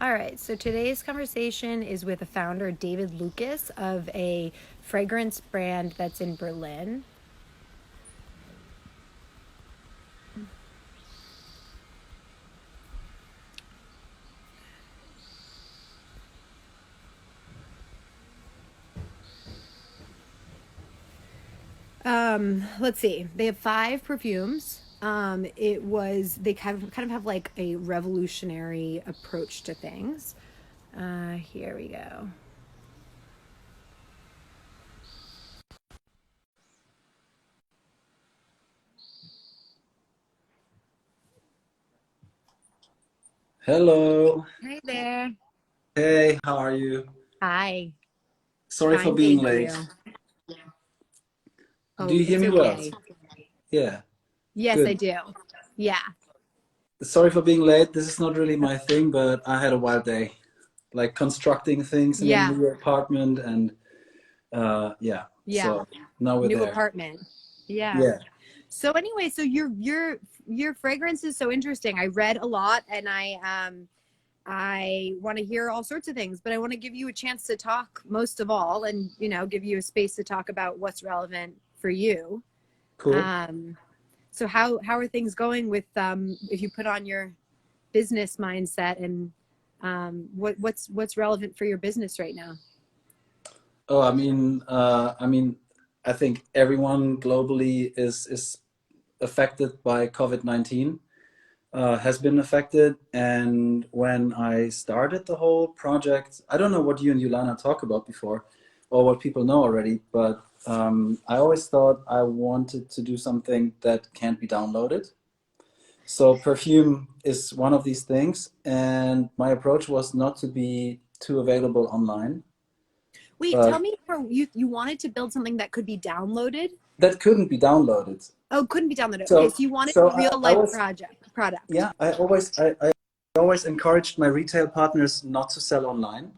All right, so today's conversation is with the founder, David Lucas, of a fragrance brand that's in Berlin. Let's see, they have five perfumes. They kind of have like a revolutionary approach to things. Here we go. Hello. Hey there. Hey, how are you? Hi. Sorry for Fine, being thank late. you. Do Oh, you hear it's me well? okay. Yeah, Yes, I good. do. Yeah. Sorry for being late. This is not really my thing, but I had a wild day, like constructing things in a Yeah. new apartment and yeah. Yeah. So now we're New there. apartment. Yeah. Yeah, So anyway, so your fragrance is so interesting. I read a lot and I want to hear all sorts of things, but I want to give you a chance to talk most of all and give you a space to talk about what's relevant for you. cool. Um so how are things going with if you put on your business mindset and what's relevant for your business right now? Oh, I think everyone globally is affected by COVID-19. Has been affected. And when I started the whole project, I don't know what you and Yulana talk about before or what people know already, but I always thought I wanted to do something that can't be downloaded. So perfume is one of these things, and my approach was not to be too available online, Wait, tell but me, you wanted to build something that could be downloaded. that couldn't be downloaded. Oh, couldn't be downloaded. Okay, So so you wanted so a real I life was product. yeah, I always encouraged my retail partners not to sell online,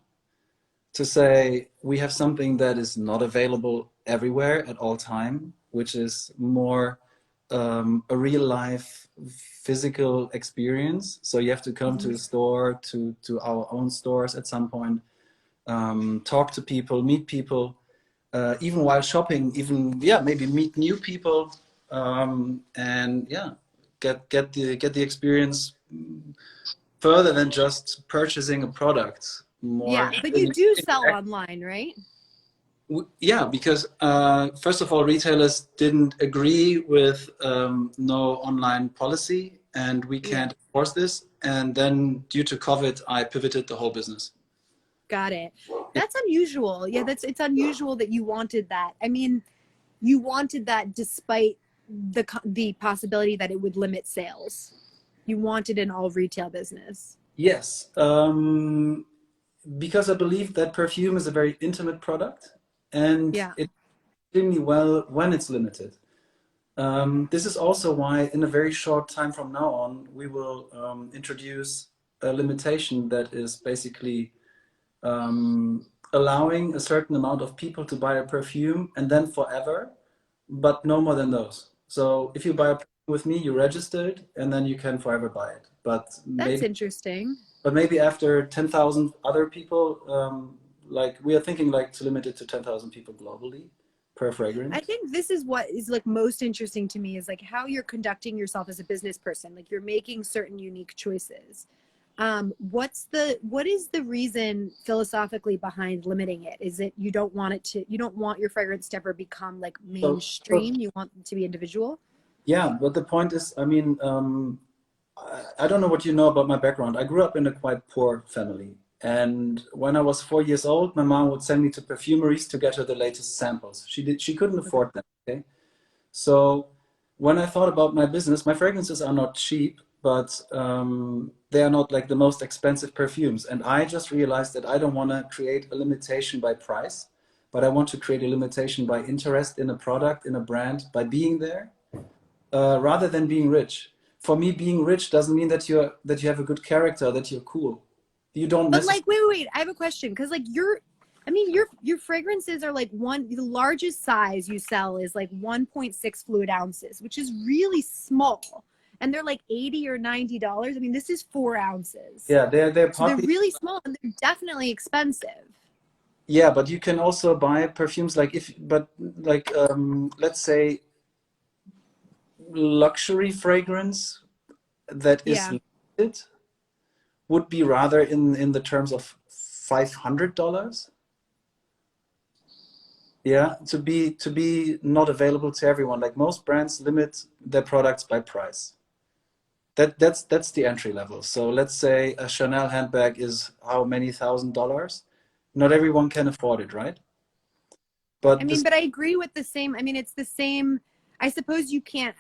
to say we have something that is not available everywhere at all time, which is more a real life physical experience. So you have to come to Mhm. the store, to our own stores at some point, talk to people, meet people, even while shopping, even yeah, maybe meet new people, and yeah, get the experience further than just purchasing a product, more Yeah, but you in, do sell interact. online, right? Yeah, because first of all, retailers didn't agree with no online policy, and we Yeah, can't enforce this. And then, due to COVID, I pivoted the whole business. got it. Yeah. That's unusual. Yeah, it's unusual that you wanted that. I mean, you wanted that despite the possibility that it would limit sales. You wanted an all retail business. Yes, because I believe that perfume is a very intimate product, and Yeah. it's extremely well when it's limited. This is also why, in a very short time from now on, we will introduce a limitation that is basically allowing a certain amount of people to buy a perfume and then forever, but no more than those. So if you buy a perfume with me, you registered and then you can forever buy it. That's interesting. But maybe after 10,000 other people, like we are thinking like to limit it to 10,000 people globally per I fragrance. think this is what is like most interesting to me is like how you're conducting yourself as a business person. Like you're making certain unique choices. What is the reason philosophically behind limiting it? Is it you don't want your fragrance to ever become like So mainstream? You want it to be individual? yeah, but the point is, I don't know what you know about my background. I grew up in a quite poor family. And when I was 4 years old, my mom would send me to perfumeries to get her the latest samples. She couldn't Okay. afford them. Okay. So when I thought about my business, my fragrances are not cheap, but they are not like the most expensive perfumes. And I just realized that I don't want to create a limitation by price, but I want to create a limitation by interest in a product, in a brand, by being there, rather than being rich. For me, being rich doesn't mean that you have a good character, that you're cool. You don't But necessarily. like, wait. I have a question because like I mean, your fragrances are like the largest size you sell is like 1.6 fluid ounces, which is really small. and they're like $80 or $90. I mean, this is 4 ounces. Yeah, they're So they're partly. really small and they're definitely expensive. Yeah, but you can also buy perfumes like if but like let's say luxury fragrance that is Yeah. limited would be rather in the terms of $500. Yeah, to be not available to everyone. Like most brands limit their products by price. That's the entry level. So let's say a Chanel handbag is how many $1,000? Not everyone can afford it, right? I But mean, this, but I agree with the same. I mean, it's the same. I suppose you can't.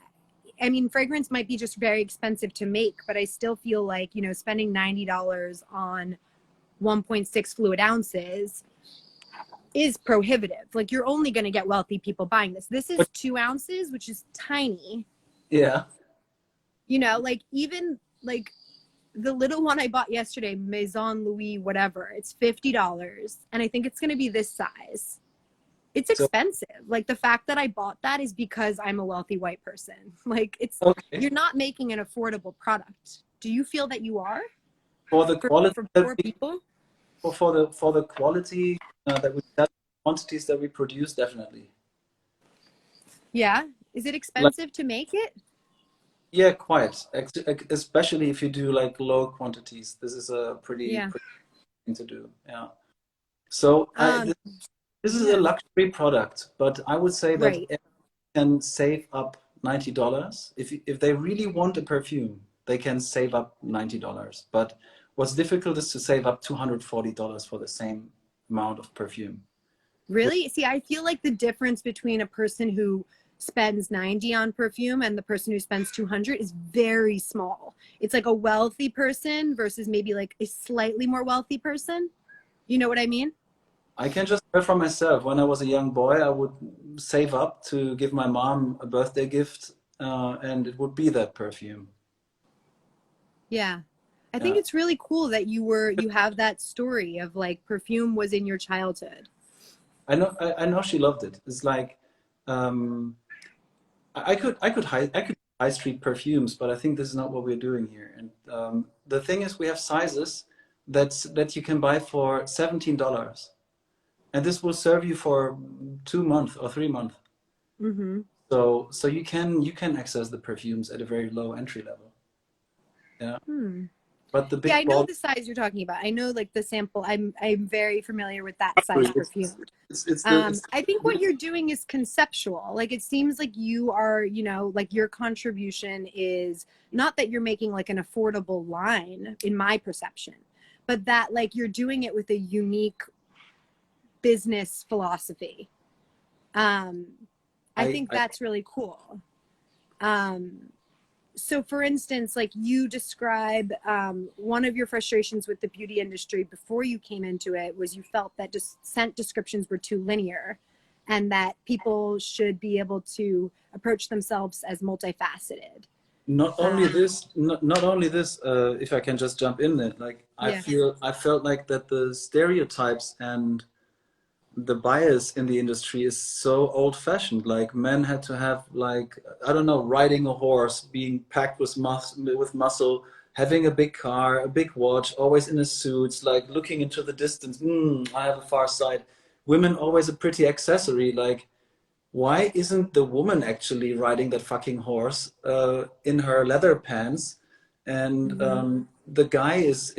I mean, fragrance might be just very expensive to make, but I still feel like, spending $90 on 1.6 fluid ounces is prohibitive. Like, you're only going to get wealthy people buying this. This is but 2 ounces, which is tiny. yeah. Like, even like the little one I bought yesterday, Maison Louis, whatever, it's $50. And I think it's going to be this size. It's So expensive. Like, the fact that I bought that is because I'm a wealthy white person. Like, okay. you're not making an affordable product. Do you feel that you are For the for, quality for that poor we people? for the quality that we sell, quantities that we produce, definitely. Yeah. Is it Like expensive to make it? yeah, quite. Especially if you do like low quantities. This is a Yeah. pretty thing to do. Yeah. So Um, this is a yeah. luxury product, but I would say that Right. can save up $90. If they really want a perfume, they can save up $90. But what's difficult is to save up $240 for the same amount of perfume. Really? See, I feel like the difference between a person who spends 90 on perfume and the person who spends 200 is very small. It's like a wealthy person versus maybe like a slightly more wealthy person. You know what I mean? I can just tell from myself. When I was a young boy, I would save up to give my mom a birthday gift, and it would be that perfume. Yeah. I think Yeah, it's really cool that you have that story of like perfume was in your childhood. I know she loved it. It's like um, I could high street perfumes, but I think this is not what we're doing here. And the thing is, we have sizes that you can buy for $17, and this will serve you for 2 months or 3 months. Mm-hmm. So you can access the perfumes at a very low entry level. Yeah, Hmm. but the Yeah, I big know bottle, the size you're talking about. I know like the sample. I'm very familiar with that size perfume. it's I think what you're doing is conceptual. Like, it seems like you are, like your contribution is not that you're making like an affordable line in my perception, but that like you're doing it with a unique business philosophy. Um, I think I that's really cool. Um, so for instance, like you describe one of your frustrations with the beauty industry before you came into it was you felt that just scent descriptions were too linear and that people should be able to approach themselves as multifaceted. not only um, this, not only this. If I can just jump in there, like yeah, I felt like that the stereotypes and the bias in the industry is so old-fashioned. Like men had to have like I don't know, riding a horse, being packed with muscle, having a big car, a big watch, always in a suit, like looking into the distance. I have a far sight. Women always a pretty accessory. Like why isn't the woman actually riding that fucking horse in her leather pants, and mm-hmm. the guy is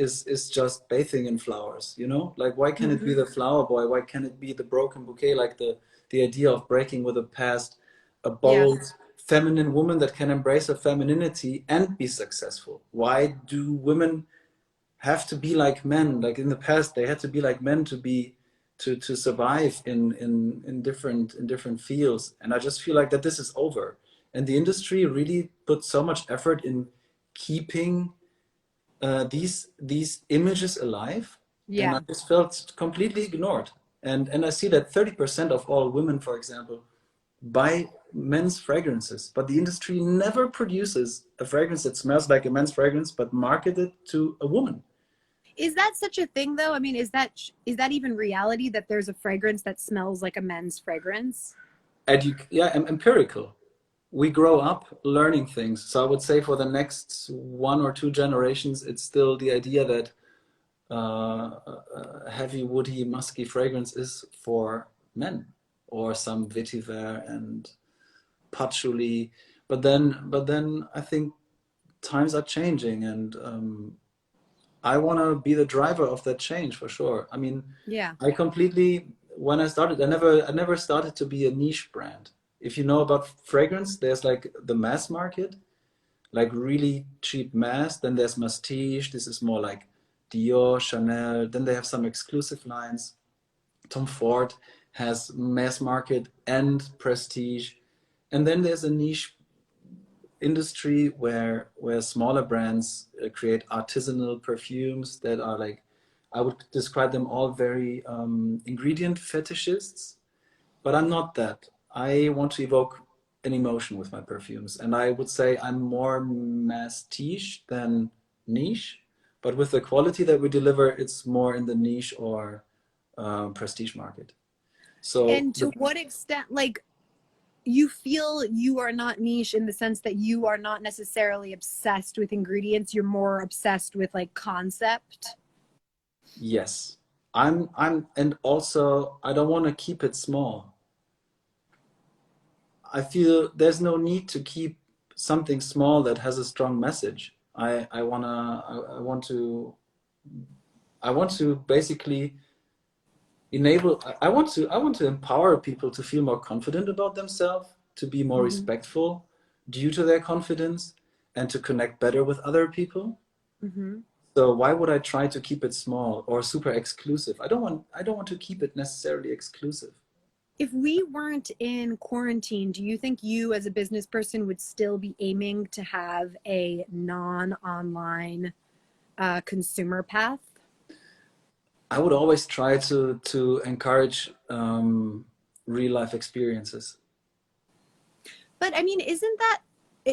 just bathing in flowers? Like why can't it be Mm-hmm. the flower boy? Why can't it be the broken bouquet? Like the idea of breaking with the past, a Yeah, bold, feminine woman that can embrace her femininity and be successful. Why do women have to be like men? Like in the past, they had to be like men to survive in different fields. And I just feel like that this is over. And the industry really put so much effort in keeping these images alive, and I yeah. just felt completely ignored. And I see that 30% of all women, for example, buy men's fragrances, but the industry never produces a fragrance that smells like a men's fragrance, but marketed to a woman. Is that such a thing though? I mean, is that even reality that there's a fragrance that smells like a men's fragrance? Yeah, empirical. we grow up learning things. So I would say for the next 1 or 2 generations, it's still the idea that heavy, woody, musky fragrance is for men, or some vetiver and patchouli. But then I think times are changing, and I want to be the driver of that change for sure. I mean, Yeah. I completely, when I started, I never started to be a niche brand. If you know about fragrance, there's like the mass market, like really cheap mass. Then there's Mastige. This is more like Dior, Chanel. Then they have some exclusive lines. Tom Ford has mass market and prestige. And then there's a niche industry where smaller brands create artisanal perfumes that are like, I would describe them all very ingredient fetishists, but I'm not that. I want to evoke an emotion with my perfumes, and I would say I'm more masstige than niche, but with the quality that we deliver, it's more in the niche or prestige market. So And to what extent, like, you feel you are not niche in the sense that you are not necessarily obsessed with ingredients, you're more obsessed with like concept? yes, and also I don't want to keep it small. I feel there's no need to keep something small that has a strong message. I want to basically enable. I want to empower people to feel more confident about themselves, to be more Mm-hmm. respectful due to their confidence, and to connect better with other people. Mm-hmm. So why would I try to keep it small or super exclusive? I don't want to keep it necessarily exclusive. If we weren't in quarantine, do you think you as a business person would still be aiming to have a non-online consumer path? I would always try to encourage real life experiences. But I mean, isn't that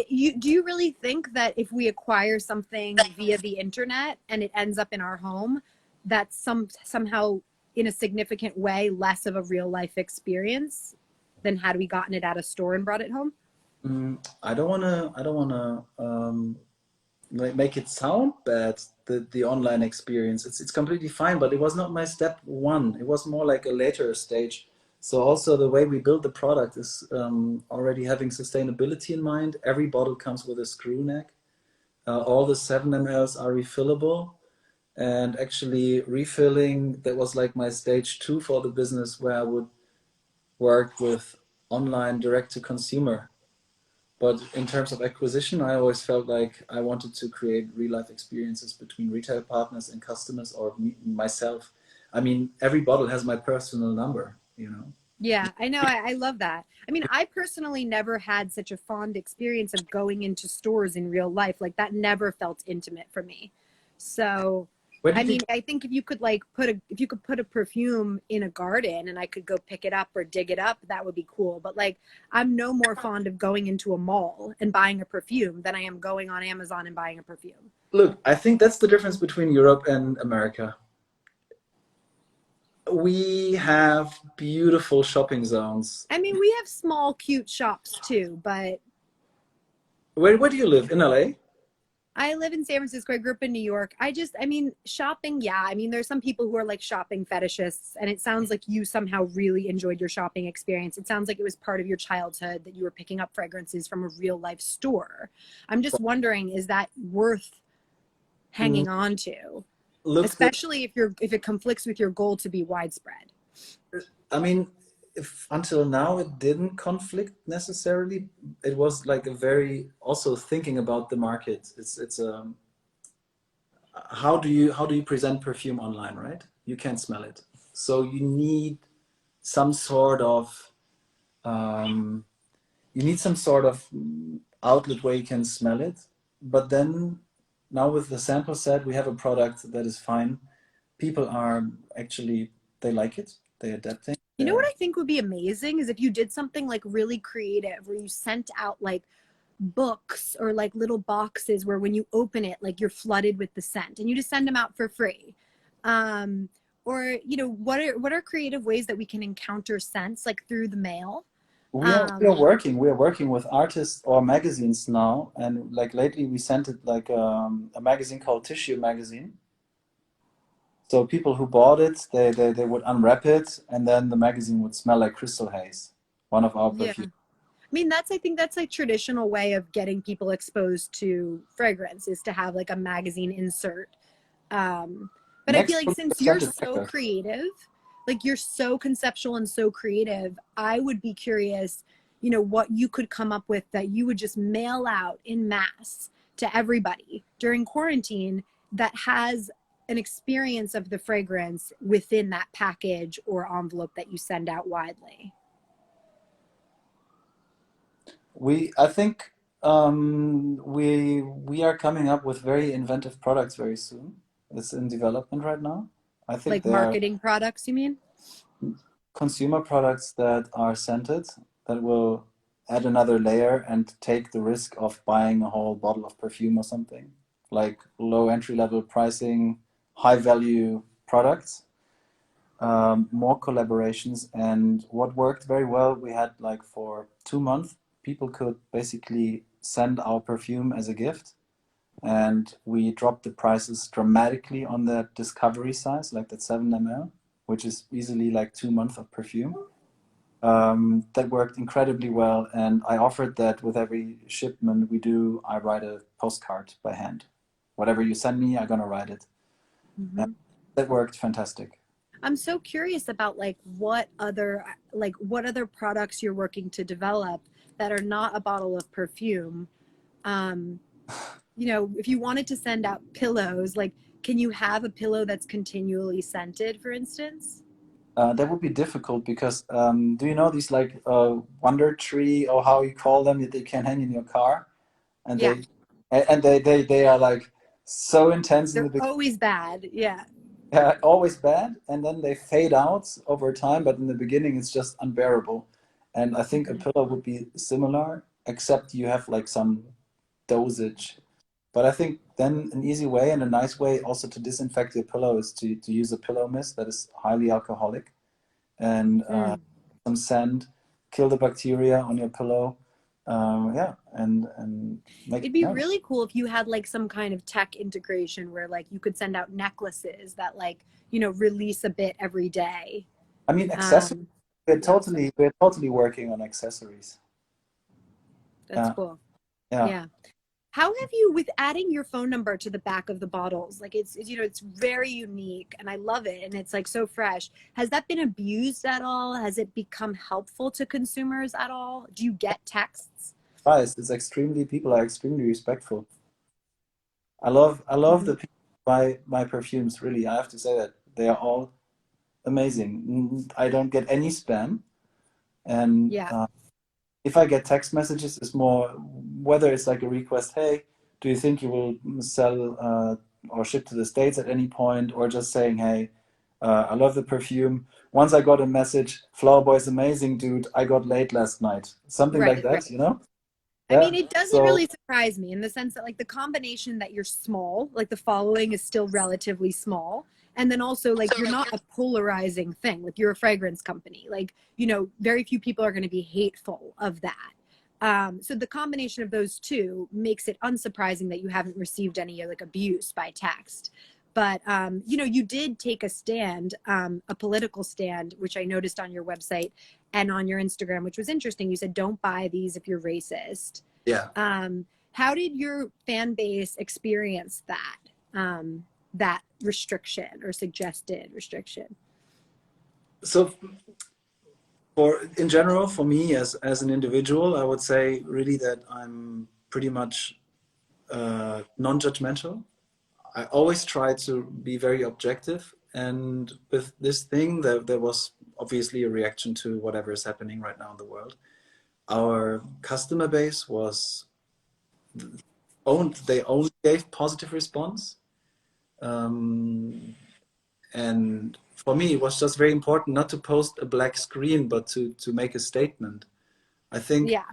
you do you really think that if we acquire something via the internet and it ends up in our home, that's somehow in a significant way less of a real life experience than had we gotten it at a store and brought it home? I don't wanna make it sound bad. The online experience, it's completely fine, but it was not my step one. It was more like a later stage. So also the way we build the product is already having sustainability in mind. Every bottle comes with a screw neck. All the 7 mLs are refillable. And actually refilling, that was like my stage two for the business, where I would work with online direct to consumer. But in terms of acquisition, I always felt like I wanted to create real life experiences between retail partners and customers, or myself. I mean, every bottle has my personal number, you know? Yeah, I know. I love that. I mean, I personally never had such a fond experience of going into stores in real life. Like that never felt intimate for me. So, Where I did you, mean, I think if you could like if you could put a perfume in a garden and I could go pick it up or dig it up, that would be cool. But like, I'm no more fond of going into a mall and buying a perfume than I am going on Amazon and buying a perfume. look, I think that's the difference between Europe and America. We have beautiful shopping zones. I mean, we have small, cute shops too, but Where do you live? In LA? I live in San Francisco. I grew up in New York. I mean, shopping, yeah. I mean, there's some people who are like shopping fetishists, and it sounds like you somehow really enjoyed your shopping experience. It sounds like it was part of your childhood that you were picking up fragrances from a real life store. I'm just wondering, is that worth Mm, hanging on to, Look, especially if it conflicts with your goal to be widespread? I mean, if until now it didn't conflict necessarily, it was like a very also thinking about the market. It's how do you present perfume online, right? You can't smell it, so you need some sort of um, outlet where you can smell it. But then now with the sample set, we have a product that is fine. People are actually, they like it. They're adapting. You know what They're I think would be amazing is if you did something like really creative where you sent out like books or like little boxes where when you open it, like you're flooded with the scent and you just send them out for free. Or, you know, what are creative ways that we can encounter scents like through the mail? Um, We are working with artists or magazines now, and like lately we sent it like a magazine called Tissue Magazine. So people who bought it, they would unwrap it, and then the magazine would smell like Crystal Haze, one of our yeah. perfumes. I mean, that's I think that's like traditional way of getting people exposed to fragrance is to have like a magazine insert. But I feel Next like to since you're scented so record. creative, like you're so conceptual and so creative, I would be curious, what you could come up with that you would just mail out in mass to everybody during quarantine that has an experience of the fragrance within that package or envelope that you send out widely. I think we are coming up with very inventive products very soon. It's in development right now. I think Like they are marketing products, you mean? consumer products that are scented that will add another layer and take the risk of buying a whole bottle of perfume or something. Like low entry level pricing, high value products, more collaborations. And what worked very well, we had like for 2 months, people could basically send our perfume as a gift. And we dropped the prices dramatically on that discovery size, like that 7 ml, which is easily like 2 months of perfume. That worked incredibly well, and I offered that with every shipment we do, I write a postcard by hand. Whatever you send me, I'm gonna write it. And Mm-hmm. that worked fantastic. I'm so curious about what other products you're working to develop that are not a bottle of perfume. Um, if you wanted to send out pillows, like can you have a pillow that's continually scented, for instance? That would be difficult because do you know these like wonder tree or how you call them that you can hang in your car, and Yeah, they are like so intense in the they're beginning. always bad. Yeah. Always bad, and then they fade out over time, but in the beginning it's just unbearable. And I think a Mhm. pillow would be similar, except you have like some dosage. But I think then an easy way and a nice way also to disinfect your pillow is to use a pillow mist that is highly alcoholic and Mm. some sand, kill the bacteria on your pillow. Yeah, and make It'd be yeah. really cool if you had like some kind of tech integration where like you could send out necklaces that like, release a bit every day. I mean accessories. Um, We're totally working on accessories. that's Yeah, cool. yeah. Yeah. How have you, with adding your phone number to the back of the bottles, like it's very unique and I love it and it's like so fresh. Has that been abused at all? Has it become helpful to consumers at all? Do you get texts? Guys, it's extremely people are extremely respectful. I love Hmm. the people who buy my perfumes. Really, I have to say that they are all amazing. I don't get any spam, and Yeah, if I get text messages, it's more whether it's like a request. Hey, do you think you will sell or ship to the States at any point, or just saying, hey, I love the perfume. Once I got a message, Flower Boy is amazing, dude. I got late last night. Something like right, that, right. you know? I Yeah. mean, it doesn't So really surprise me in the sense that, like, the combination that you're small, like, the following is still relatively small. And then also, like, you're not a polarizing thing. Like, you're a fragrance company. Like, very few people are going to be hateful of that. So the combination of those two makes it unsurprising that you haven't received any like abuse by text. But you did take a stand, a political stand, which I noticed on your website and on your Instagram, which was interesting. You said, "Don't buy these if you're racist." yeah. How did your fan base experience that restriction or suggested restriction? So for in general, for me as an individual, I would say really that I'm pretty much non-judgmental. I always try to be very objective, and with this thing, there was obviously a reaction to whatever is happening right now in the world. Our customer base was they only gave positive response, um, and for me, it was just very important not to post a black screen, but to make a statement. I think Yeah,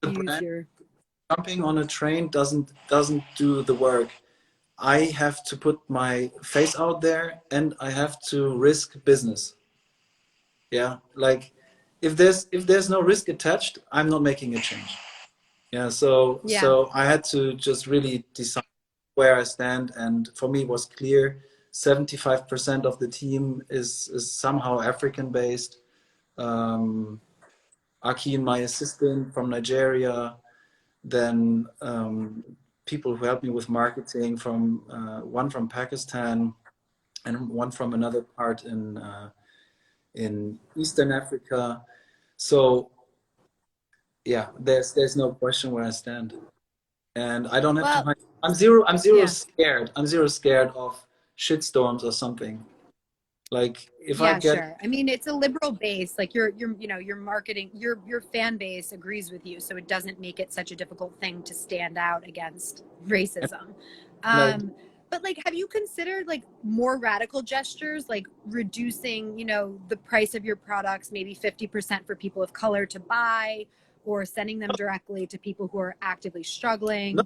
the use brand your jumping on a train doesn't do the work. I have to put my face out there and I have to risk business. Yeah, like if there's no risk attached, I'm not making a change. Yeah, Yeah. so I had to just really decide where I stand, and for me it was clear 75% of the team is somehow African based. Um, Akin, my assistant from Nigeria, then people who helped me with marketing from one from Pakistan and one from another part in Eastern Africa. So yeah, there's no question where I stand, and I don't have to Well, hide. I'm zero yeah. scared. I'm zero scared of shitstorms or something. Like if I Yeah, get sure. I mean, it's a liberal base. Like your marketing, your fan base agrees with you, so it doesn't make it such a difficult thing to stand out against racism. like But like, have you considered like more radical gestures, like reducing, the price of your products, maybe 50% for people of color to buy, or sending them directly to people who are actively no, struggling?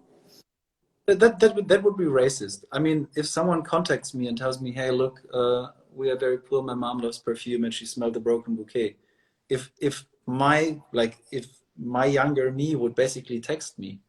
that would be racist. I mean, if someone contacts me and tells me, "Hey, look, we are very poor. My mom loves perfume and she smelled a broken bouquet," if my younger me would basically text me,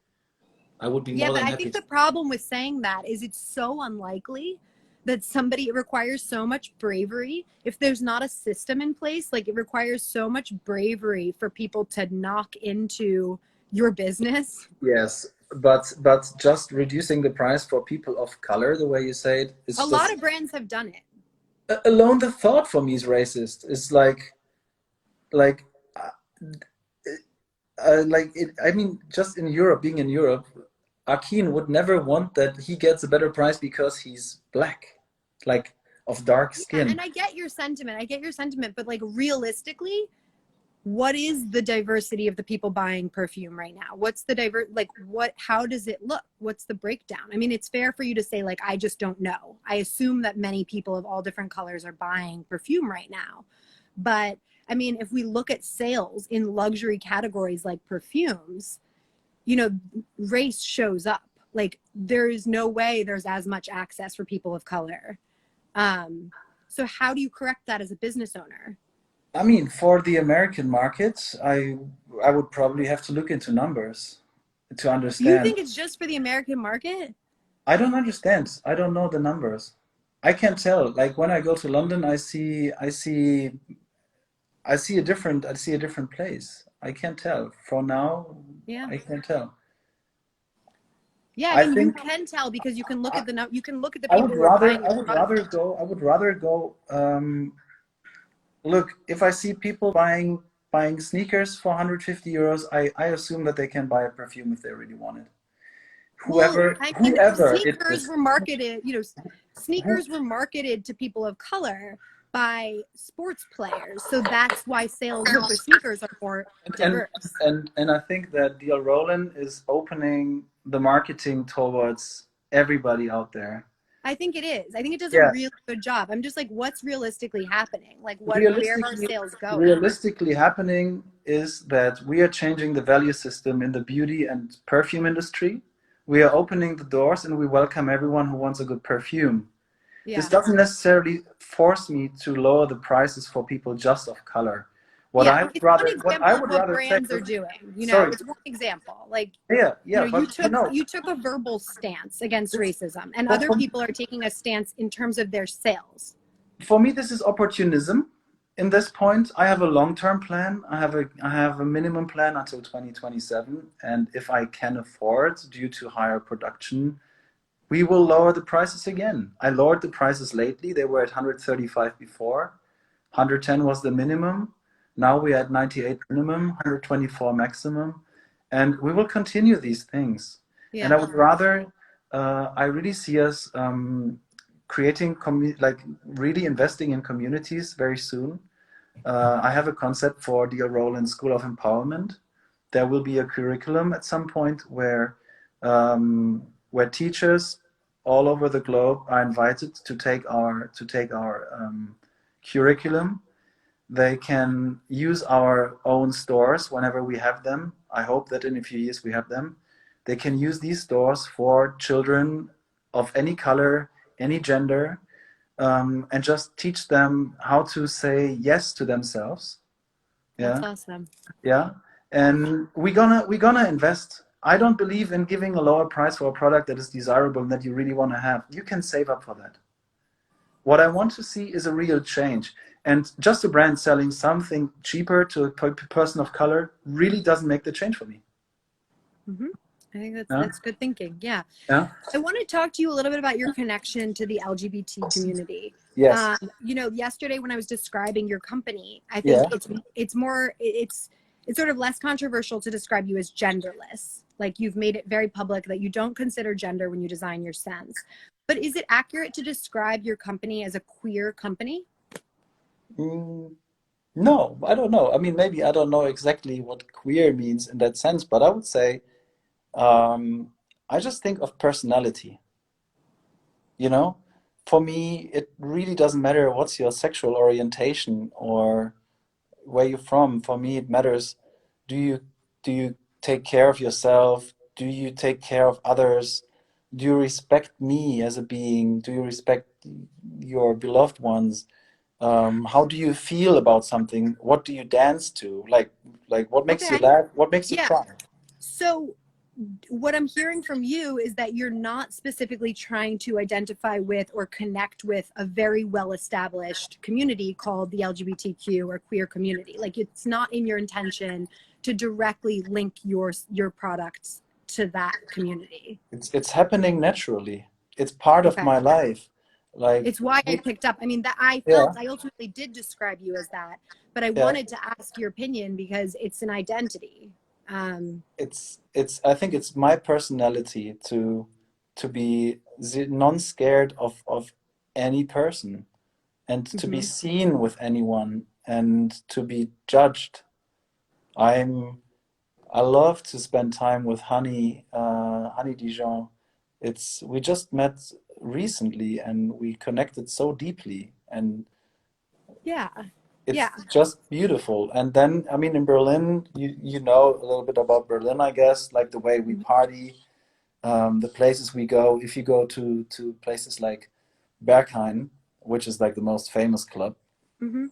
I would be Yeah, more but than I happy think to. the problem with saying that is it's so unlikely that it requires so much bravery. If there's not a system in place, like it requires so much bravery for people to knock into your business. Yes, but just reducing the price for people of color, the way you say it, A is lot just of brands have done it. alone the thought for me is racist. It's like uh, I mean, just in Europe, being in Europe, Akin would never want that he gets a better price because he's black, like of dark Yeah, skin. and I get your sentiment. I get your sentiment, but like realistically, what is the diversity of the people buying perfume right now? What's the how does it look? What's the breakdown? I mean, it's fair for you to say like I just don't know. I assume that many people of all different colors are buying perfume right now. But I mean, if we look at sales in luxury categories like perfumes, you know, race shows up. Like there is no way there's as much access for people of color. Um, so how do you correct that as a business owner? I mean, for the American market, I would probably have to look into numbers to You understand. think it's just for the American market? I don't understand. I don't know the numbers. I can't tell. Like when I go to London, I see a different place. I can't tell. For now, Yeah. I can't tell. Yeah, I I mean, you think can tell because you can look I, at you can look at the I would people who are rather buying I your would rather product. go I would rather go look, if I see people buying sneakers for 150 euros, I assume that they can buy a perfume if they really want it. Well, Whoever I mean, whoever it is. sneakers Who, were marketed to people of color by sports players. So that's why sales for sneakers are more and diverse. and I think that David Roelen is opening the marketing towards everybody out there. I think it is. I think it does a Yeah, really good job. I'm just like, what's realistically happening? Like, where are realistically sales going? realistically happening is that we are changing the value system in the beauty and perfume industry. We are opening the doors and we welcome everyone who wants a good perfume. This Yeah. doesn't necessarily force me to lower the prices for people just of color. What Yeah, I would it's one rather what I example of would what rather say, brands are doing. sorry, It's one example. Like, yeah, yeah, you but took a verbal stance against this, racism, and for, other for, people are taking a stance in terms of their sales. for me this is opportunism. In this point, I have a long-term plan. I have a minimum plan until 2027, and if I can afford, due to higher production, we will lower the prices again. I lowered the prices lately. They were at 135 before. 110 was the minimum. Now we're at 98 minimum, 124 maximum, and we will continue these things. And Yeah. I would rather, I really see us creating, like really investing in communities very soon. I have a concept for the Roelen School of Empowerment. There will be a curriculum at some point where teachers all over the globe are invited to take our curriculum. They can use our own stores whenever we have them. I hope that in a few years we have them. They can use these stores for children of any color, any gender, and just teach them how to say yes to themselves, That's Yeah, awesome. yeah. And we're gonna invest. I don't believe in giving a lower price for a product that is desirable and that you really want to have. You can save up for that. What I want to see is a real change. And just a brand selling something cheaper to a person of color really doesn't make the change for me. Hmm. I think Yeah, that's good thinking. Yeah. yeah, I want to talk to you a little bit about your connection to the LGBT community. yes, Yesterday when I was describing your company, I think yeah. it's sort of less controversial to describe you as genderless. Like you've made it very public that you don't consider gender when you design your scents. But is it accurate to describe your company as a queer company? Mm, no, I don't know. I mean, maybe I don't know exactly what queer means in that sense, but I would say I just think of personality. You know, for me, it really doesn't matter what's your sexual orientation or where you're from. For me, it matters. Do you take care of yourself? Do you take care of others? Do you respect me as a being? Do you respect your beloved ones? How do you feel about something? What do you dance to? Like what makes you Okay. laugh? What makes you Yeah. cry? So what I'm hearing from you is that you're not specifically trying to identify with or connect with a very well established community called the LGBTQ or queer community. Like it's not in your intention to directly link your products to that community. It's happening naturally. It's part of Okay. my life. Like, It's why I picked up. I mean, that yeah, I ultimately did describe you as that, but I yeah. wanted to ask your opinion because it's an identity. It's I think it's my personality to be non-scared of any person and to be Mhm. seen with anyone and to be judged. I'm I love to spend time with Honey Dijon. It's we just met recently and we connected so deeply and Yeah. it's Yeah. just beautiful. And then I mean in Berlin, you know a little bit about Berlin, I guess, like the way we party, the places we go. If you go to places like Berghain, which is like the most famous club, Mm-hmm.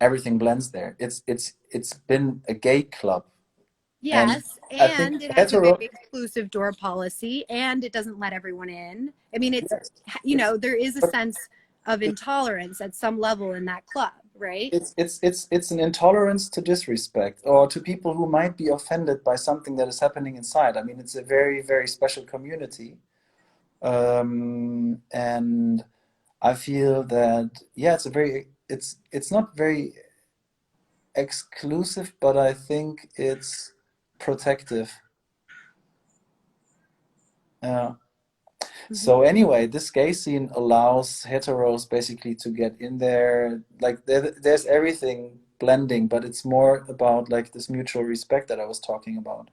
everything blends there. It's been a gay club, and Yes, I think and it has a very hetero. exclusive door policy and it doesn't let everyone in. I mean, Yes, it's there is a but sense of intolerance at some level in that club, right? it's an intolerance to disrespect or to people who might be offended by something that is happening inside. I mean, it's a very, very special community. And I feel that yeah, it's not very exclusive, but I think it's protective. Uh, Hmm. so anyway, this gay scene allows heteros basically to get in there. Like there's everything blending, but it's more about like this mutual respect that I was talking about.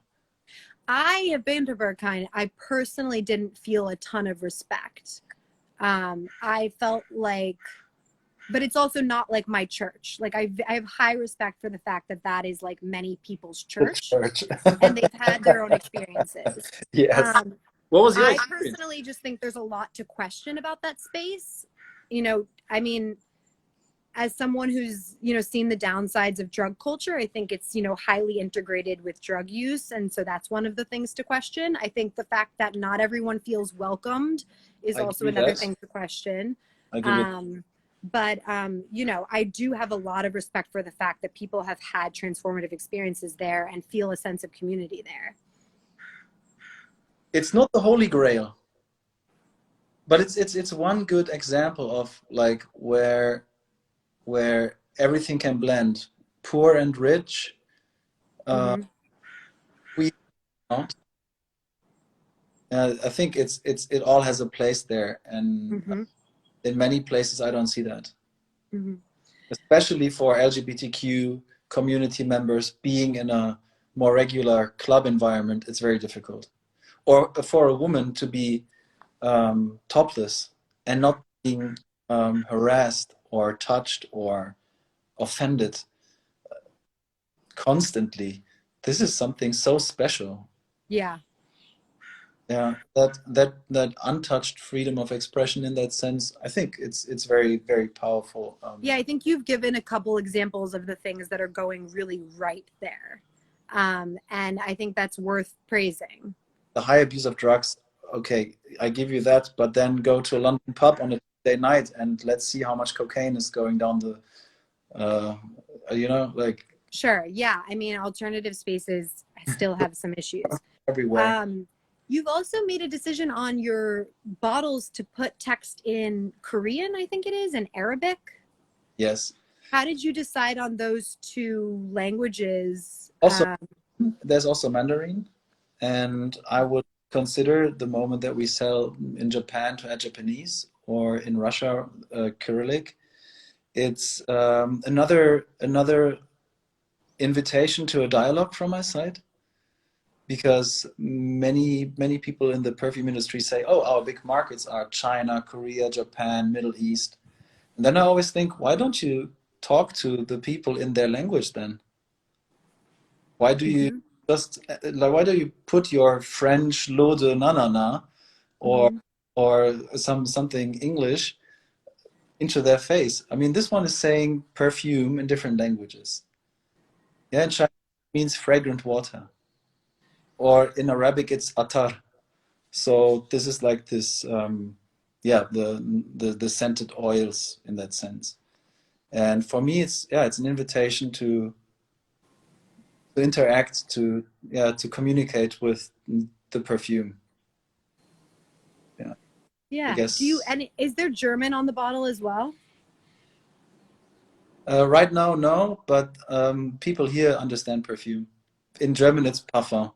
I have been to Berghain. I personally didn't feel a ton of respect. I felt like, but it's also not like my church. Like I have high respect for the fact that that is like many people's The church church. and they've had their own experiences. Yes. Um, What was your I experience? personally just think there's a lot to question about that space. I mean, as someone who's, seen the downsides of drug culture, I think it's, highly integrated with drug use. And so that's one of the things to question. I think the fact that not everyone feels welcomed is I give also you another that. thing to question. I give you. But I do have a lot of respect for the fact that people have had transformative experiences there and feel a sense of community there. It's not the holy grail, but it's one good example of like where everything can blend, poor and rich. Uh, Mm-hmm. we not. I think it all has a place there, and Mm-hmm. in many places I don't see that, Mm-hmm. especially for LGBTQ community members being in a more regular club environment. It's very difficult, or for a woman to be topless and not being harassed or touched or offended constantly. This is something so special. Yeah. Yeah, that untouched freedom of expression in that sense, I think it's very, very powerful. Yeah, I think you've given a couple examples of the things that are going really right there. And I think that's worth praising. The high abuse of drugs, okay, I give you that, but then go to a London pub on a Tuesday night and let's see how much cocaine is going down the, uh, like Sure. Yeah. I mean, alternative spaces still have some issues. everywhere. Um, you've also made a decision on your bottles to put text in Korean, I think it is, and Arabic. Yes. How did you decide on those two languages? Also, there's also Mandarin, and I would consider the moment that we sell in Japan to add Japanese or in Russia, Cyrillic. It's another invitation to a dialogue from my side, because many people in the perfume industry say, "Oh, our big markets are China, Korea, Japan, Middle East." And then I always think, why don't you talk to the people in their language then? Why do you Mm-hmm, just like why do you put your French "l'eau de nanana" or mm-hmm, something English into their face? I mean, this one is saying perfume in different languages. Yeah, in Chinese it means fragrant water, or in Arabic it's atar. So this is like this, yeah, the scented oils in that sense. And for me, it's an invitation to interact, to yeah, to communicate with the perfume. Yeah, I yeah. Do you, guess and is there German on the bottle as well? right now no, but people here understand perfume. In German, it's Parfum.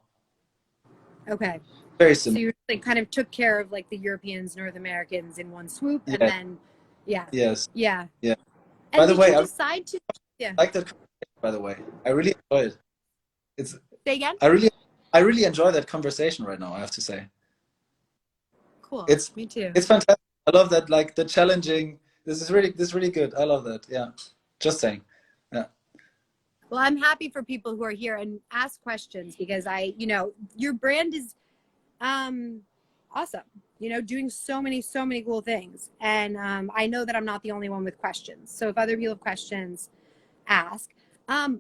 Okay. Very So simple. you like kind of took care of like the Europeans, North Americans in one swoop, and Yeah. then, yeah, Yes. yeah. Yeah. By And the did way, you I really decide to, yeah, like that conversation, by the way. I really enjoy it. It's say again? I really I really enjoy that conversation right now, I have to say. Cool. It's Me too. it's fantastic. I love that, like the challenging. This is really good. I love that. Yeah. Just saying. Yeah. Well, I'm happy for people who are here and ask questions because your brand is um awesome. Doing so many cool things. And I know that I'm not the only one with questions. So if other people have questions, ask.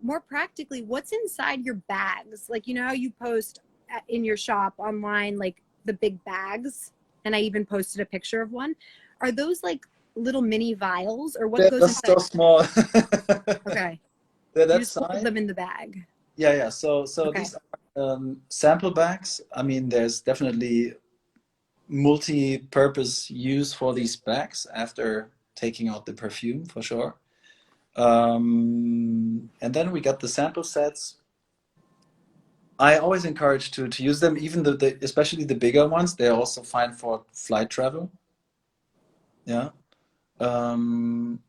More practically, what's inside your bags? Like, how you post in your shop online, like the big bags, and I even posted a picture of one. Are those like little mini vials, or what They're goes just inside? so small. Okay, They're you that just hold size. them in the bag. Yeah, yeah. So Okay. these are sample bags. I mean, there's definitely multi-purpose use for these bags after taking out the perfume for sure. And then we got the sample sets. I always encourage to use them, even especially the bigger ones. They're also fine for flight travel. Yeah. Um,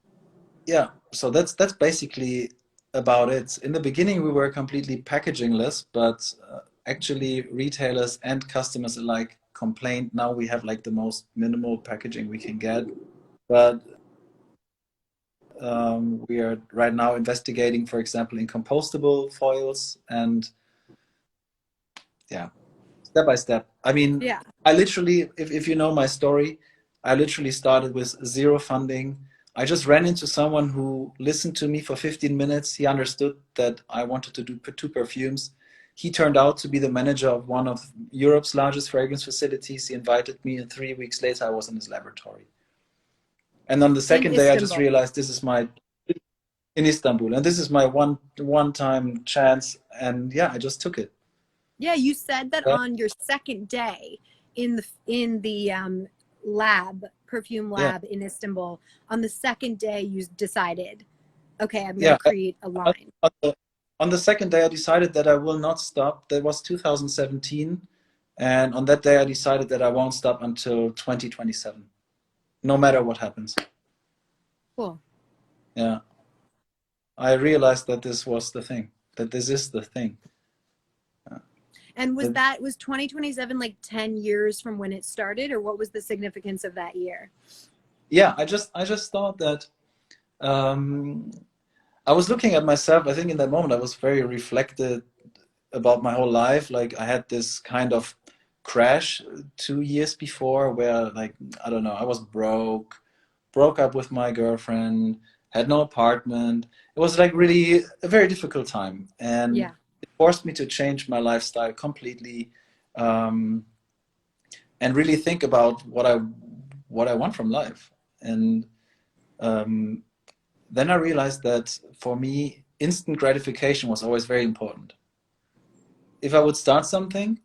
yeah. So that's basically about it. In the beginning, we were completely packagingless, but actually, retailers and customers alike complained. Now we have like the most minimal packaging we can get, but we are right now investigating, for example, in compostable foils and yeah, step by step. I mean, Yeah. I literally, if you know my story, I literally started with zero funding. I just ran into someone who listened to me for 15 minutes. He understood that I wanted to do two perfumes. He turned out to be the manager of one of Europe's largest fragrance facilities. He invited me, and 3 weeks later, I was in his laboratory. And on the In second day, I just Istanbul. realized this is my in Istanbul, and this is my one time chance. And yeah, I just took it. Yeah, you said that Yeah, on your second day in the lab, perfume yeah, lab in Istanbul, on the second day you decided, okay, I'm going to yeah. create a On line. on the second day, I decided that I will not stop. That was 2017, and on that day, I decided that I won't stop until 2027, no matter what happens. Cool. Yeah, I realized that this was the thing. That this is the thing. And That, was 2027 like 10 years from when it started, or what was the significance of that year? yeah, I just thought that. Um, I was looking at myself. I think in that moment I was very reflected about my whole life. Like I had this kind of crash 2 years before where like, I don't know, I was broke up with my girlfriend, had no apartment. It was like really a very difficult time, and Yeah. it forced me to change my lifestyle completely, um, and really think about what I want from life. And um, then I realized that for me, instant gratification was always very important. If I would start something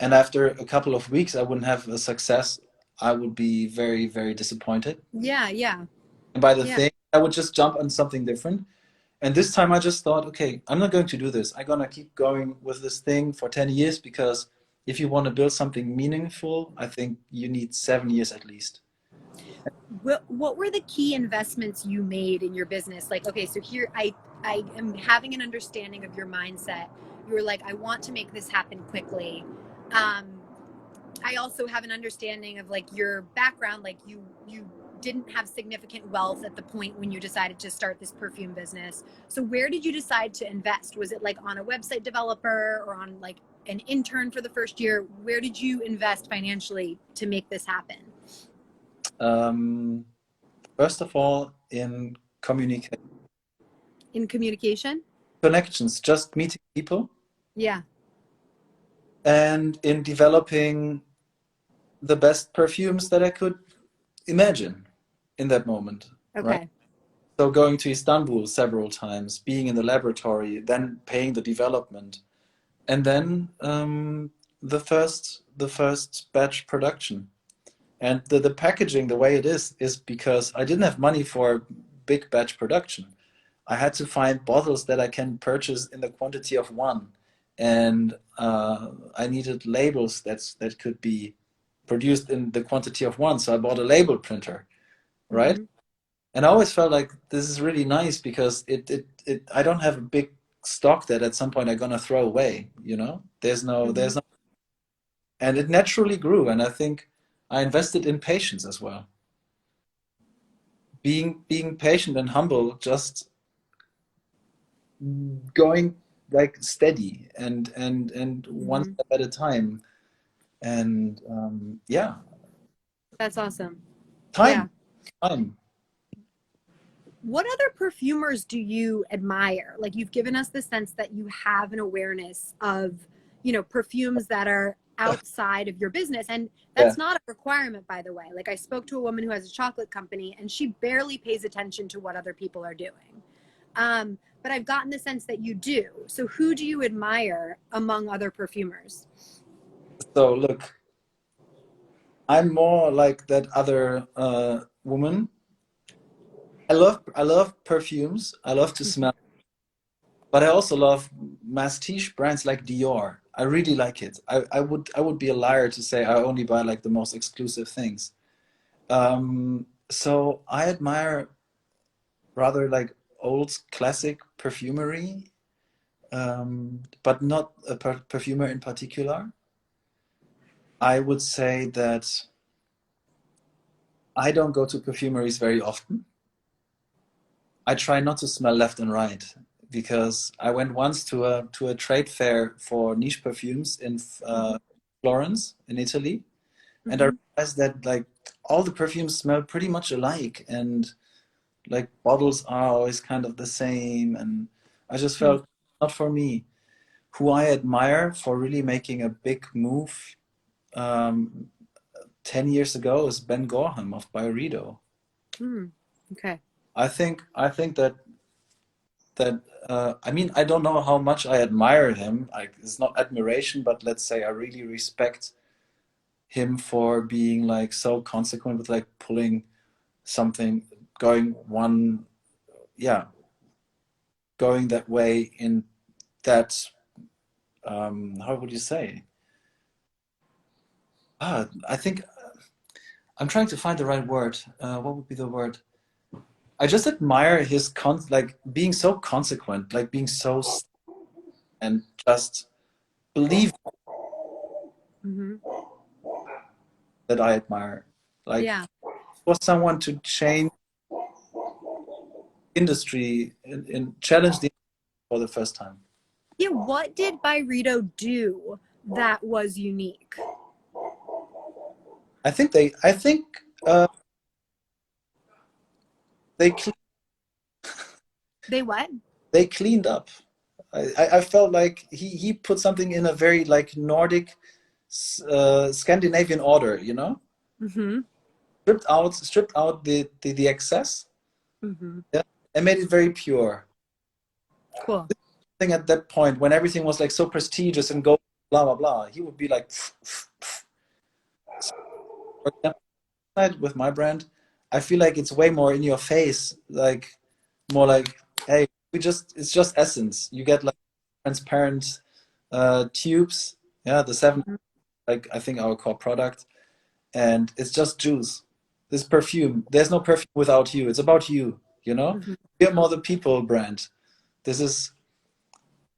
and after a couple of weeks I wouldn't have a success, I would be very, very disappointed. Yeah. Yeah. And by the Yeah. thing, I would just jump on something different. And this time I just thought, okay, I'm not going to do this. I'm gonna keep going with this thing for 10 years because if you want to build something meaningful, I think you need 7 years at least. What were the key investments you made in your business? Like, okay, so here I am having an understanding of your mindset. You were like, I want to make this happen quickly. Um, I also have an understanding of like your background. Like you didn't have significant wealth at the point when you decided to start this perfume business. So where did you decide to invest? Was it like on a website developer or on like an intern for the first year? Where did you invest financially to make this happen? Um, First of all, in communication, In communication? connections, just meeting people, Yeah. and in developing the best perfumes that I could imagine in that moment, right? Okay. So going to Istanbul several times, being in the laboratory, then paying the development, and then the first batch production. And the packaging, the way it is because I didn't have money for big batch production. I had to find bottles that I can purchase in the quantity of one, and I needed labels that could be produced in the quantity of one. So I bought a label printer, right? Mm-hmm. And I always felt like this is really nice because it I don't have a big stock that at some point I'm gonna throw away, you know? Mm-hmm. There's no, and it naturally grew, and I think I invested in patience as well. Being patient and humble, just going like steady and one Mm-hmm. step at a time. And yeah, That's awesome. Yeah. time, time. What other perfumers do you admire? Like you've given us the sense that you have an awareness of, perfumes that are outside of your business. And Yeah. that's not a requirement, by the way. Like I spoke to a woman who has a chocolate company and she barely pays attention to what other people are doing. But I've gotten the sense that you do. So who do you admire among other perfumers? So look, I'm more like that other woman. I love perfumes. I love to smell, but I also love masstige brands like Dior. I really like it. I would be a liar to say I only buy like the most exclusive things. So I admire rather like old classic perfumery, but not a perfumer in particular. I would say that I don't go to perfumeries very often. I try not to smell left and right because I went once to a trade fair for niche perfumes in Mm-hmm. Florence in Italy, and I Mm-hmm. realized that like all the perfumes smell pretty much alike, and like bottles are always kind of the same, and I just felt not for me. Who I admire for really making a big move um, 10 years ago is Ben Gorham of Byredo. Mm-hmm. Okay. I think that I mean, I don't know how much I admire him. Like, it's not admiration, but let's say I really respect him for being like so consequent with like pulling something, going one, yeah, going that way in that. How would you say? I think I'm trying to find the right word. What would be the word? I just admire his like being so consequent, like being so and just believe Mm-hmm. that I admire. Like Yeah. for someone to change industry and challenge the for the first time. Yeah. What did Byredo do that was unique? I think they cle- They what? they cleaned up. I felt like he put something in a very like Nordic, Scandinavian order, you know? Mm-hmm. Stripped out the excess, Mm-hmm. yeah, and made it very pure. Cool. I think at that point when everything was like so prestigious and gold, blah blah blah, he would be like, for example, with my brand, I feel like it's way more in your face, like more like, hey, it's just essence. You get like transparent tubes, yeah, the seven, Mhm. like I think our core product, and it's just juice. This perfume, there's no perfume without you. It's about you, you know? Mhm. We're more the people brand. This is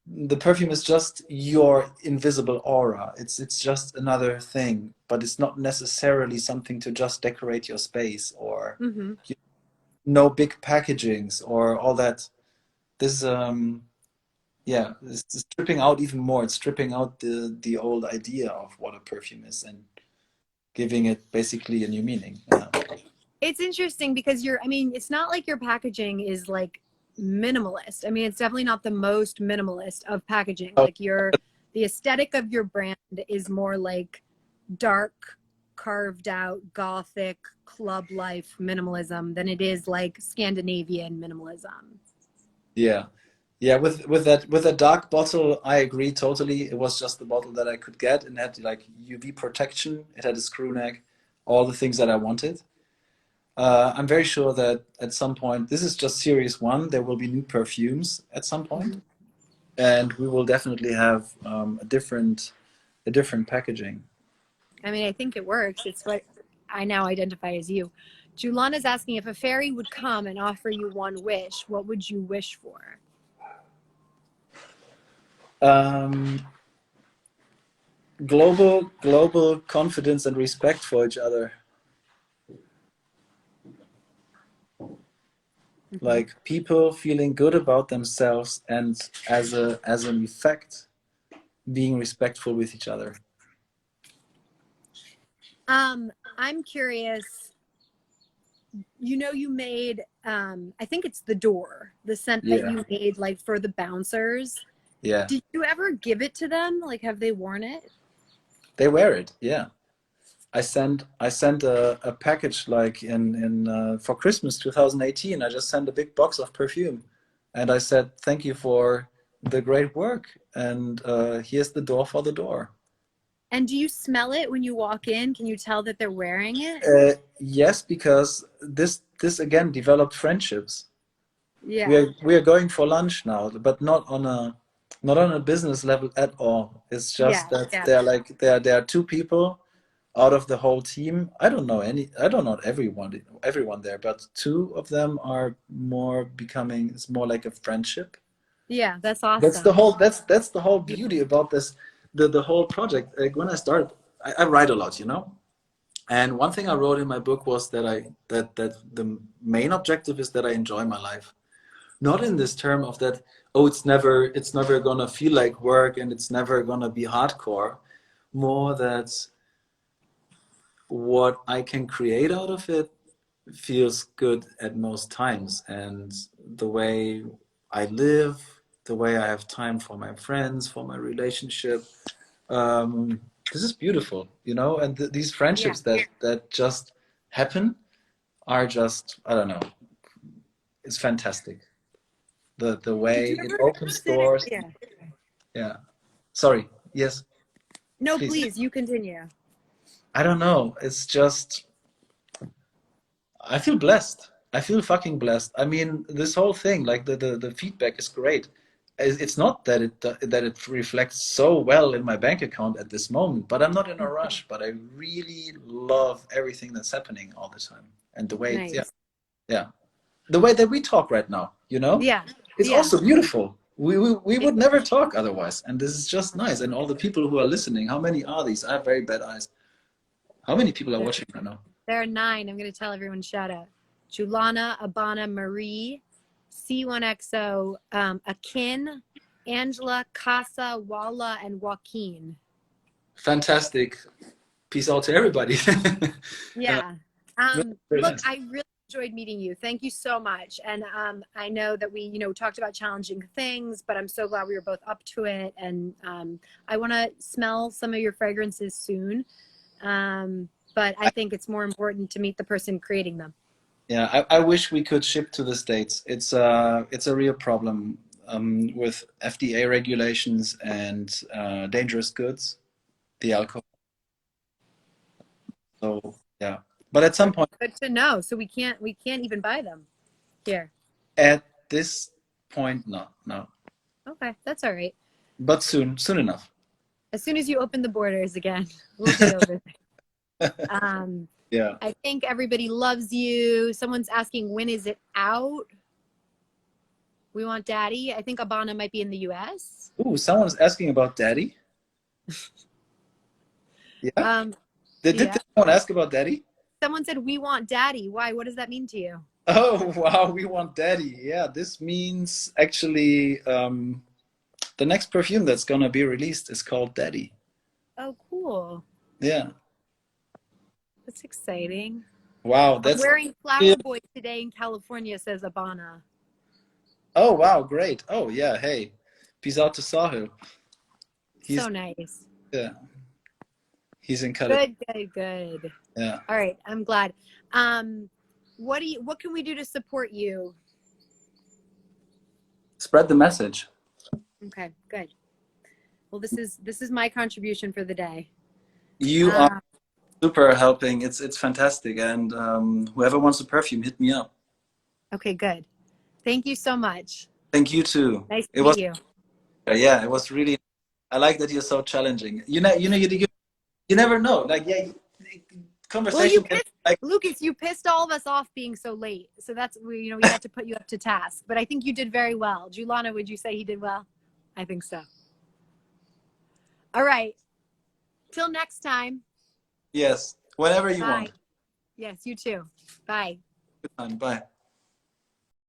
the perfume is just your invisible aura. It's just another thing, but it's not necessarily something to just decorate your space or Mhm. no big packagings or all that. This yeah, it's stripping out even more. It's stripping out the old idea of what a perfume is and giving it basically a new meaning. Yeah. It's interesting because I mean, it's not like your packaging is like minimalist. I mean, it's definitely not the most minimalist of packaging. Oh, Like the aesthetic of your brand is more like dark, carved out, gothic, club life minimalism than it is like Scandinavian minimalism. yeah. Yeah, with that dark bottle, I agree totally. It was just the bottle that I could get and had like UV protection. It had a screw neck, all the things that I wanted. I'm very sure that at some point, this is just series one, there will be new perfumes at some point, Mhm. and we will definitely have a different packaging. I mean, I think it works. It's what I now identify as you. Julana's asking if a fairy would come and offer you one wish, what would you wish for? Um, global confidence and respect for each other. Mhm. Like people feeling good about themselves and as an effect being respectful with each other. I'm curious. You know, you made I think it's the door, the scent that Yeah, you made like for the bouncers. yeah. Did you ever give it to them? Like, have they worn it? They wear it. Yeah. I sent a package like in for Christmas 2018. I just sent a big box of perfume, and I said thank you for the great work, and here's the door for the door. And do you smell it when you walk in? Can you tell that they're wearing it? Yes, because this again developed friendships. We Yeah. are going for lunch now, but not on a business level at all. It's just Yeah. that Yeah. there are two people out of the whole team. I don't know everyone there, but two of them are more becoming. It's more like a friendship. Yeah. That's awesome. That's the whole beauty about this the whole project. Like when I started, I write a lot, you know. And one thing I wrote in my book was that the main objective is that I enjoy my life, not in this term of that, oh, it's never gonna feel like work and it's never gonna be hardcore. More that what I can create out of it feels good at most times, and the way I live, the way I have time for my friends, for my relationship, um, this is beautiful, you know. And these Yeah. friendships that just happen are just, I don't know, it's fantastic. The Did way you it ever opens consider? doors. Yeah. Yeah. Sorry. Yes, No, please. please, you continue. I don't know. It's just I feel blessed. I feel fucking blessed. I mean, this whole thing, like the feedback is great. It's not that it reflects so well in my bank account at this moment, but I'm not in a rush. But I really love everything that's happening all the time, and the way, yeah, Nice. yeah, the way that we talk right now. You know, Yeah. it's Yeah. also beautiful. We Yeah. would never talk otherwise, and this is just nice. And all the people who are listening, how many are these? I have very bad eyes. How many people are watching right now? There are 9. I'm going to tell everyone shout out. Julana, Abana, Marie, C1XO, Akin, Angela, Casa, Walla, and Joaquin. Fantastic. peace out to everybody. Yeah. Very Look, nice. I really enjoyed meeting you. Thank you so much. And I know that we, talked about challenging things, but I'm so glad we were both up to it. And I want to smell some of your fragrances soon. But I think it's more important to meet the person creating them. Yeah, I wish we could ship to the States. It's a real problem with FDA regulations and dangerous goods, the alcohol. So yeah, but at some point, Good to know. So we can't even buy them here. at this point, not no, Okay, that's all right. but soon enough. As soon as you open the borders again, we'll be over there. Yeah. I think everybody loves you. Someone's asking, when is it out? We Want Daddy. I think Abana might be in the US. Ooh, someone's asking about Daddy. Yeah. Um, Did yeah. someone ask about Daddy? Someone said, we want Daddy. Why? What does that mean to you? Oh wow, we want Daddy. Yeah, this means actually the next perfume that's gonna be released is called Daddy. Oh, cool. Yeah. That's exciting. Wow, I'm that's wearing Flower Boy today in California, says Abana. oh wow, great. Oh yeah, hey. Peace out to Sahil. He's So nice. yeah. He's in California. Good. Yeah. All right, I'm glad. What can we do to support you? Spread the message. Okay, good. Well, this is my contribution for the day. You are super helping. It's fantastic. And whoever wants a perfume, hit me up. Okay, good. Thank you so much. Thank you too. Nice It to was meet you. yeah, it was really I like that you're so challenging. You never know. Like yeah, conversation can like Lucas, you pissed all of us off being so late. So that's we had to put you up to task. But I think you did very well. Julana, would you say he did well? I think so. All right. Till next time. yes, whenever you Bye. want. Yes, you too. Bye. Good time. Bye.